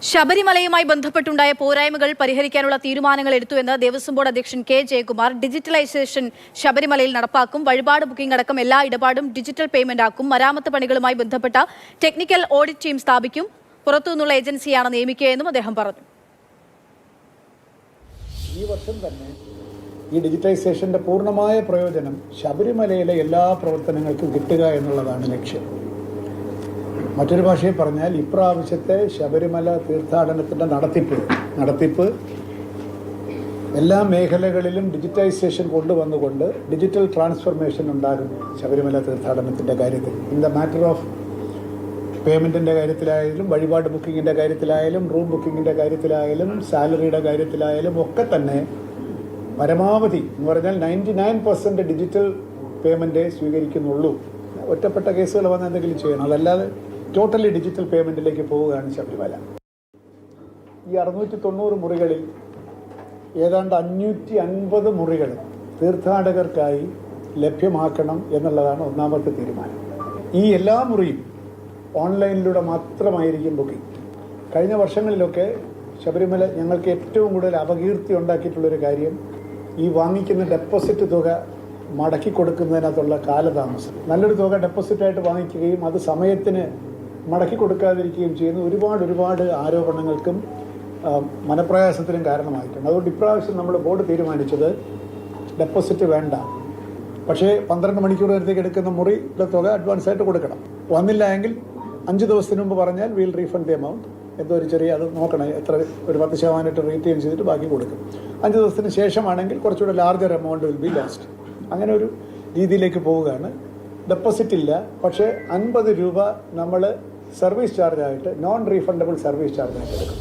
ശബരിമലയുമായി ബന്ധപ്പെട്ടുണ്ടായ പോരായ്മകൾ പരിഹരിക്കാനുള്ള തീരുമാനങ്ങൾ എടുത്തുവെന്ന് ദേവസ്വം ബോർഡ് അധ്യക്ഷൻ കെ ജയകുമാർ. ഡിജിറ്റലൈസേഷൻ ശബരിമലയിൽ നടപ്പാക്കും. വഴിപാട് ബുക്കിംഗ് അടക്കം എല്ലാ ഇടപാടും ഡിജിറ്റൽ പേയ്മെന്റ് ആക്കും. മരാമത്ത് പണികളുമായി ബന്ധപ്പെട്ട ടെക്നിക്കൽ ഓഡിറ്റ് ടീം സ്ഥാപിക്കും. പുറത്തുനിന്നുള്ള ഏജൻസിയാണ് നിയമിക്കുകയെന്നും അദ്ദേഹം പറഞ്ഞു. ഈ വർഷം തന്നെ ഈ ഡിജിറ്റൈസേഷന്റെ പൂർണ്ണമായ പ്രയോജനം ശബരിമലയിലെ എല്ലാ പ്രവർത്തനങ്ങൾക്കും കിട്ടുക എന്നുള്ളതാണ് ലക്ഷ്യം. മറ്റൊരു ഭാഷയിൽ പറഞ്ഞാൽ ഇപ്രാവശ്യത്തെ ശബരിമല തീർത്ഥാടനത്തിൻ്റെ നടത്തിപ്പ് എല്ലാ മേഖലകളിലും ഡിജിറ്റൈസേഷൻ കൊണ്ടുവന്നുകൊണ്ട് ഡിജിറ്റൽ ട്രാൻസ്ഫർമേഷൻ ഉണ്ടാകും. ശബരിമല തീർത്ഥാടനത്തിൻ്റെ കാര്യത്തിൽ ഇൻ ദ മാറ്റർ ഓഫ് പേയ്മെൻറ്റിൻ്റെ കാര്യത്തിലായാലും വഴിപാട് ബുക്കിങ്ങിൻ്റെ കാര്യത്തിലായാലും റൂം ബുക്കിങ്ങിൻ്റെ കാര്യത്തിലായാലും സാലറിയുടെ കാര്യത്തിലായാലും ഒക്കെ തന്നെ പരമാവധി എന്ന് പറഞ്ഞാൽ 99% ഡിജിറ്റൽ പേയ്മെൻറ്റേ സ്വീകരിക്കുന്നുള്ളൂ. ഒറ്റപ്പെട്ട കേസുകൾ വന്ന് എന്തെങ്കിലും ചെയ്യണം, അതല്ലാതെ ടോട്ടലി ഡിജിറ്റൽ പേയ്മെൻറ്റിലേക്ക് പോവുകയാണ് ശബരിമല. ഈ 690 മുറികളിൽ ഏതാണ്ട് 550 മുറികൾ തീർത്ഥാടകർക്കായി ലഭ്യമാക്കണം എന്നുള്ളതാണ് ഒന്നാമത്തെ തീരുമാനം. ഈ എല്ലാ മുറിയും ഓൺലൈനിലൂടെ മാത്രമായിരിക്കും ബുക്കിംഗ്. കഴിഞ്ഞ വർഷങ്ങളിലൊക്കെ ശബരിമല ഞങ്ങൾക്ക് ഏറ്റവും കൂടുതൽ അപകീർത്തി ഉണ്ടാക്കിയിട്ടുള്ളൊരു കാര്യം ഈ വാങ്ങിക്കുന്ന ഡെപ്പോസിറ്റ് തുക മടക്കി കൊടുക്കുന്നതിനകത്തുള്ള കാലതാമസം. നല്ലൊരു തുക ഡെപ്പോസിറ്റായിട്ട് വാങ്ങിക്കുകയും അത് സമയത്തിന് മടക്കി കൊടുക്കാതിരിക്കുകയും ചെയ്യുന്ന ഒരുപാട് ആരോപണങ്ങൾക്കും മനപ്രയാസത്തിനും കാരണമായിട്ടുണ്ട്. അതുകൊണ്ട് ഇപ്രാവശ്യം നമ്മൾ ബോർഡ് തീരുമാനിച്ചത് ഡെപ്പോസിറ്റ് വേണ്ട, പക്ഷേ 12 മണിക്കൂർ നേരത്തേക്ക് എടുക്കുന്ന മുറിയുടെ തുക അഡ്വാൻസ് ആയിട്ട് കൊടുക്കണം. വന്നില്ല എങ്കിൽ 5 ദിവസത്തിന് മുമ്പ് പറഞ്ഞാൽ വീൽ റീഫണ്ട് ദി എമൗണ്ട്. എന്തോ ഒരു ചെറിയ അത് നോക്കണം, എത്ര ഒരു 10% റീറ്റെയിൻ ചെയ്തിട്ട് ബാക്കി കൊടുക്കും. 5 ദിവസത്തിന് ശേഷമാണെങ്കിൽ കുറച്ചുകൂടെ larger amount will be lost. അങ്ങനെ ഒരു രീതിയിലേക്ക് പോവുകയാണ്. ഡെപ്പോസിറ്റ് ഇല്ല, പക്ഷേ 50 രൂപ നമ്മൾ സർവീസ് ചാർജായിട്ട് നോൺ റീഫണ്ടബിൾ സർവീസ് ചാർജായിട്ട് എടുക്കും.